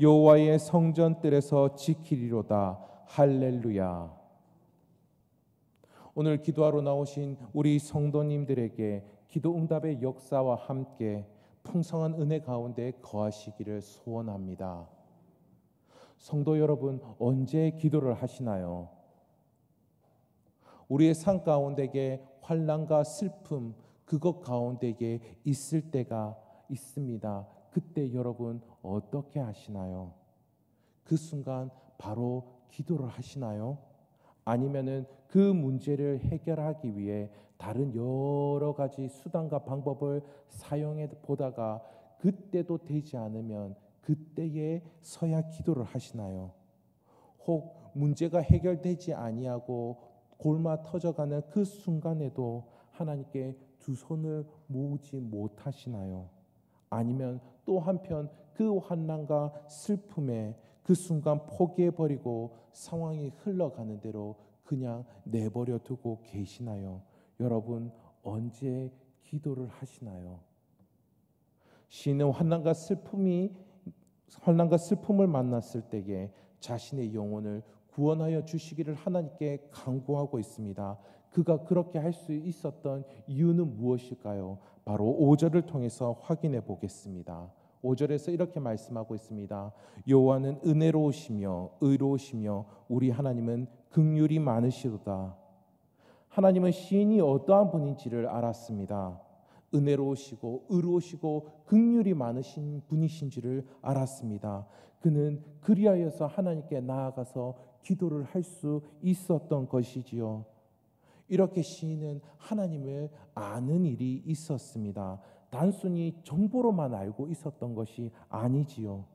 여호와의 성전뜰에서 지키리로다. 할렐루야. 오늘 기도하러 나오신 우리 성도님들에게 기도 응답의 역사와 함께 풍성한 은혜 가운데 거하시기를 소원합니다. 성도 여러분, 언제 기도를 하시나요? 우리의 삶 가운데에 환난과 슬픔, 그것 가운데에 있을 때가 있습니다. 그때 여러분 어떻게 하시나요? 그 순간 바로 기도를 하시나요? 아니면은 그 문제를 해결하기 위해 다른 여러 가지 수단과 방법을 사용해 보다가 그때도 되지 않으면 그때에 서야 기도를 하시나요? 혹 문제가 해결되지 아니하고 골마 터져가는 그 순간에도 하나님께 두 손을 모으지 못하시나요? 아니면 또 한편 그 환난과 슬픔에 그 순간 포기해버리고 상황이 흘러가는 대로 그냥 내버려 두고 계시나요? 여러분 언제 기도를 하시나요? 시인은 환난과 슬픔을 만났을 때에 자신의 영혼을 구원하여 주시기를 하나님께 간구하고 있습니다. 그가 그렇게 할 수 있었던 이유는 무엇일까요? 바로 5절을 통해서 확인해 보겠습니다. 5절에서 이렇게 말씀하고 있습니다. 여호와는 은혜로우시며 의로우시며 우리 하나님은 긍휼이 많으시도다. 하나님은 시인이 어떠한 분인지를 알았습니다. 은혜로우시고 의로우시고 긍휼이 많으신 분이신지를 알았습니다. 그는 그리하여서 하나님께 나아가서 기도를 할 수 있었던 것이지요. 이렇게 시인은 하나님을 아는 일이 있었습니다. 단순히 정보로만 알고 있었던 것이 아니지요.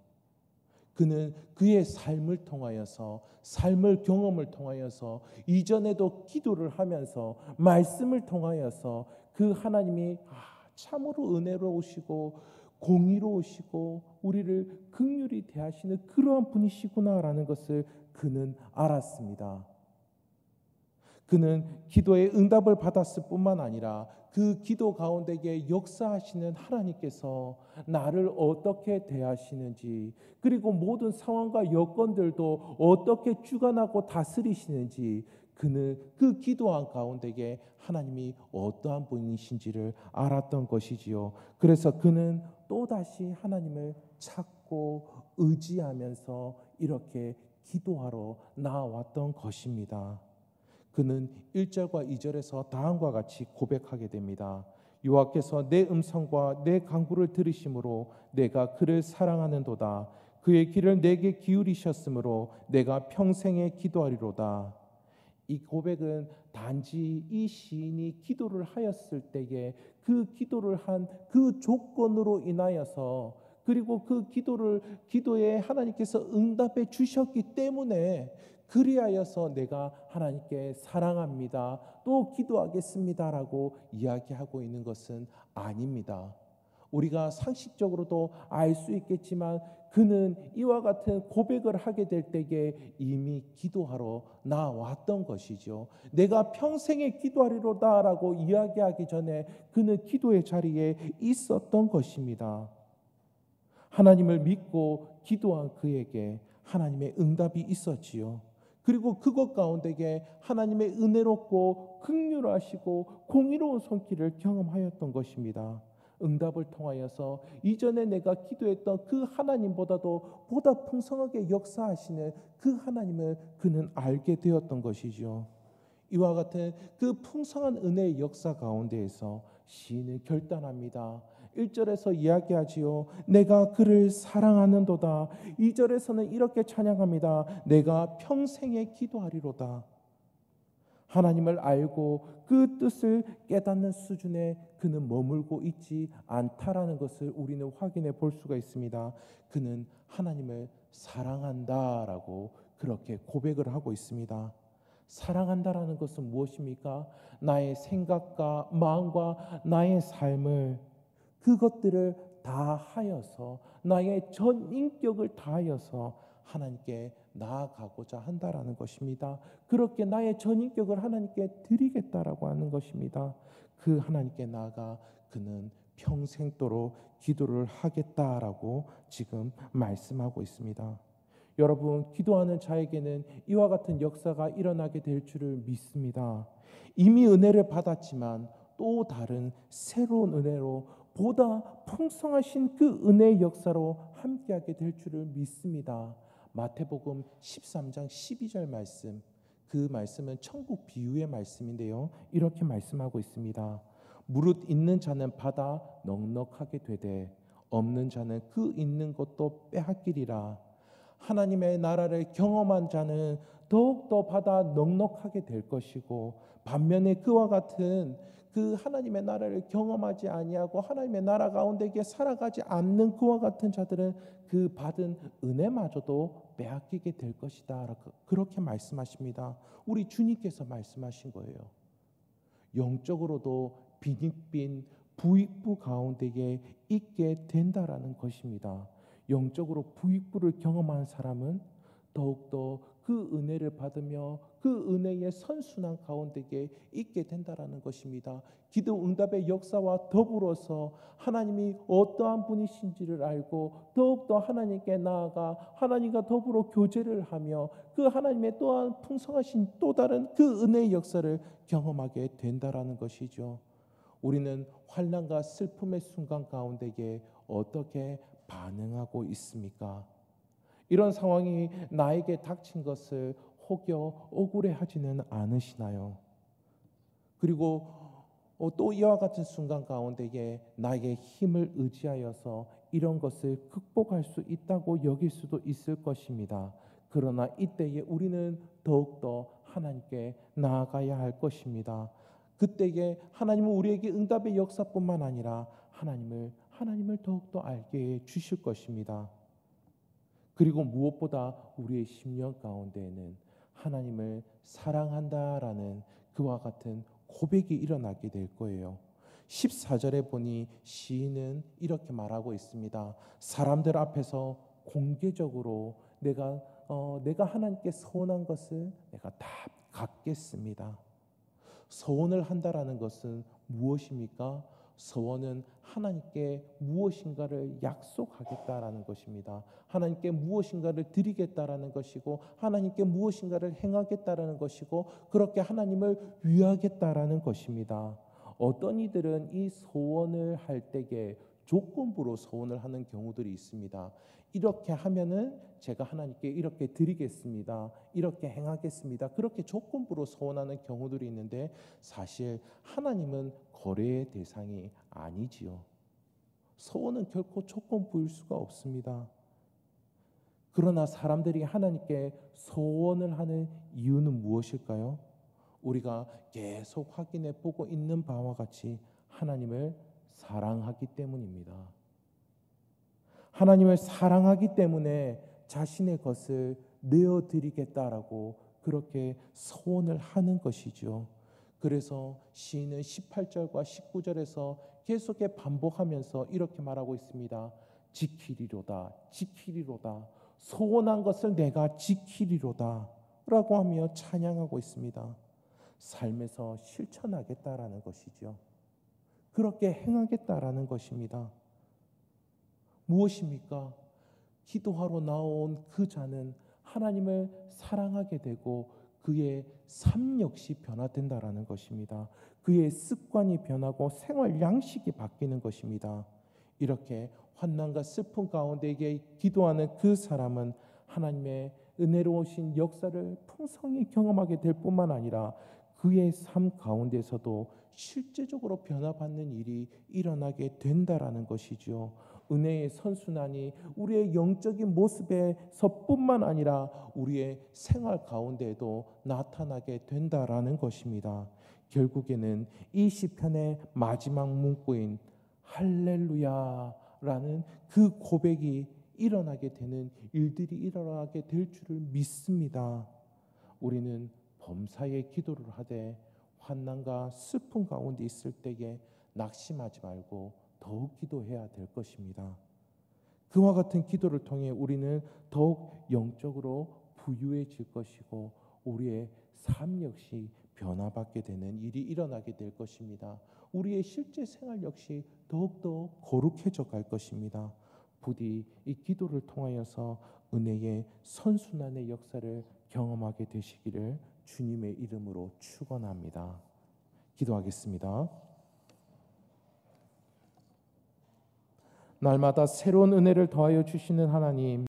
그는 그의 삶을 통하여서 삶을 경험을 통하여서 이전에도 기도를 하면서 말씀을 통하여서 그 하나님이 참으로 은혜로우시고 공의로우시고 우리를 긍휼히 대하시는 그러한 분이시구나라는 것을 그는 알았습니다. 그는 기도의 응답을 받았을 뿐만 아니라 그 기도 가운데에 역사하시는 하나님께서 나를 어떻게 대하시는지, 그리고 모든 상황과 여건들도 어떻게 주관하고 다스리시는지, 그는 그 기도한 가운데에 하나님이 어떠한 분이신지를 알았던 것이지요. 그래서 그는 또다시 하나님을 찾고 의지하면서 이렇게 기도하러 나아왔던 것입니다. 그는 1절과 2절에서 다음과 같이 고백하게 됩니다. 여호와께서 내 음성과 내 간구를 들으심으로 내가 그를 사랑하는도다. 그의 귀를 내게 기울이셨으므로 내가 평생에 기도하리로다. 이 고백은 단지 이 시인이 기도를 하였을 때에 그 기도를 한 그 조건으로 인하여서, 그리고 그 기도에 하나님께서 응답해 주셨기 때문에 그리하여서 내가 하나님께 사랑합니다, 또 기도하겠습니다라고 이야기하고 있는 것은 아닙니다. 우리가 상식적으로도 알 수 있겠지만 그는 이와 같은 고백을 하게 될 때에 이미 기도하러 나왔던 것이죠. 내가 평생에 기도하리로다라고 이야기하기 전에 그는 기도의 자리에 있었던 것입니다. 하나님을 믿고 기도한 그에게 하나님의 응답이 있었지요. 그리고 그것 가운데에 하나님의 은혜롭고 긍휼하시고 공의로운 손길을 경험하였던 것입니다. 응답을 통하여서 이전에 내가 기도했던 그 하나님보다도 보다 풍성하게 역사하시는 그 하나님을 그는 알게 되었던 것이죠. 이와 같은 그 풍성한 은혜의 역사 가운데에서 시인은 결단합니다. 1절에서 이야기하지요. 내가 그를 사랑하는도다. 2절에서는 이렇게 찬양합니다. 내가 평생에 기도하리로다. 하나님을 알고 그 뜻을 깨닫는 수준에 그는 머물고 있지 않다라는 것을 우리는 확인해 볼 수가 있습니다. 그는 하나님을 사랑한다라고 그렇게 고백을 하고 있습니다. 사랑한다라는 것은 무엇입니까? 나의 생각과 마음과 나의 삶을, 그것들을 다하여서 나의 전 인격을 다하여서 하나님께 나아가고자 한다라는 것입니다. 그렇게 나의 전 인격을 하나님께 드리겠다라고 하는 것입니다. 그 하나님께 나아가 그는 평생도록 기도를 하겠다라고 지금 말씀하고 있습니다. 여러분, 기도하는 자에게는 이와 같은 역사가 일어나게 될 줄을 믿습니다. 이미 은혜를 받았지만 또 다른 새로운 은혜로 보다 풍성하신 그 은혜의 역사로 함께하게 될 줄을 믿습니다. 마태복음 13장 12절 말씀, 그 말씀은 천국 비유의 말씀인데요, 이렇게 말씀하고 있습니다. 무릇 있는 자는 받아 넉넉하게 되되 없는 자는 그 있는 것도 빼앗기리라. 하나님의 나라를 경험한 자는 더욱더 받아 넉넉하게 될 것이고, 반면에 그와 같은 그 하나님의 나라를 경험하지 아니하고 하나님의 나라 가운데 살아가지 않는 그와 같은 자들은 그 받은 은혜마저도 빼앗기게 될 것이다, 그렇게 말씀하십니다. 우리 주님께서 말씀하신 거예요. 영적으로도 빈익빈 부익부 가운데에 있게 된다라는 것입니다. 영적으로 부익부를 경험한 사람은 더욱더 그 은혜를 받으며 그 은혜의 선순환 가운데에 있게 된다라는 것입니다. 기도 응답의 역사와 더불어서 하나님이 어떠한 분이신지를 알고 더욱더 하나님께 나아가 하나님과 더불어 교제를 하며 그 하나님의 또한 풍성하신 또 다른 그 은혜의 역사를 경험하게 된다라는 것이죠. 우리는 환난과 슬픔의 순간 가운데에 어떻게 반응하고 있습니까? 이런 상황이 나에게 닥친 것을 혹여 억울해하지는 않으시나요? 그리고 또 이와 같은 순간 가운데에 나에게 힘을 의지하여서 이런 것을 극복할 수 있다고 여길 수도 있을 것입니다. 그러나 이때에 우리는 더욱더 하나님께 나아가야 할 것입니다. 그때에 하나님은 우리에게 응답의 역사뿐만 아니라 하나님을 더욱더 알게 해 주실 것입니다. 그리고 무엇보다 우리의 심령 가운데에는 하나님을 사랑한다라는 그와 같은 고백이 일어나게 될 거예요. 14절에 보니 시인은 이렇게 말하고 있습니다. 사람들 앞에서 공개적으로 내가 하나님께 서원한 것을 내가 다 갚겠습니다. 서원을 한다라는 것은 무엇입니까? 서원은 하나님께 무엇인가를 약속하겠다라는 것입니다. 하나님께 무엇인가를 드리겠다라는 것이고 하나님께 무엇인가를 행하겠다라는 것이고 그렇게 하나님을 위하겠다라는 것입니다. 어떤 이들은 이 소원을 할 때에 조건부로 소원을 하는 경우들이 있습니다. 이렇게 하면은 제가 하나님께 이렇게 드리겠습니다. 이렇게 행하겠습니다. 그렇게 조건부로 소원하는 경우들이 있는데 사실 하나님은 거래의 대상이 아니지요. 소원은 결코 조건부일 수가 없습니다. 그러나 사람들이 하나님께 소원을 하는 이유는 무엇일까요? 우리가 계속 확인해 보고 있는 바와 같이 하나님을 사랑하기 때문입니다. 하나님을 사랑하기 때문에 자신의 것을 내어드리겠다라고 그렇게 소원을 하는 것이죠. 그래서 시인은 18절과 19절에서 계속해 반복하면서 이렇게 말하고 있습니다. 지키리로다, 지키리로다. 소원한 것을 내가 지키리로다 라고 하며 찬양하고 있습니다. 삶에서 실천하겠다라는 것이죠. 그렇게 행하겠다라는 것입니다. 무엇입니까? 기도하러 나온 그 자는 하나님을 사랑하게 되고 그의 삶 역시 변화된다라는 것입니다. 그의 습관이 변하고 생활 양식이 바뀌는 것입니다. 이렇게 환난과 슬픔 가운데 기도하는 그 사람은 하나님의 은혜로우신 역사를 풍성히 경험하게 될 뿐만 아니라 그의 삶 가운데서도 실제적으로 변화받는 일이 일어나게 된다라는 것이죠. 은혜의 선순환이 우리의 영적인 모습에서뿐만 아니라 우리의 생활 가운데에도 나타나게 된다라는 것입니다. 결국에는 이 시편의 마지막 문구인 할렐루야라는 그 고백이 일어나게 되는 일들이 일어나게 될 줄을 믿습니다. 우리는 범사에 기도를 하되 환난과 슬픔 가운데 있을 때에 낙심하지 말고 더욱 기도해야 될 것입니다. 그와 같은 기도를 통해 우리는 더욱 영적으로 부유해질 것이고 우리의 삶 역시 변화받게 되는 일이 일어나게 될 것입니다. 우리의 실제 생활 역시 더욱더 거룩해져 갈 것입니다. 부디 이 기도를 통하여서 은혜의 선순환의 역사를 경험하게 되시기를 주님의 이름으로 축원합니다. 기도하겠습니다. 날마다 새로운 은혜를 더하여 주시는 하나님,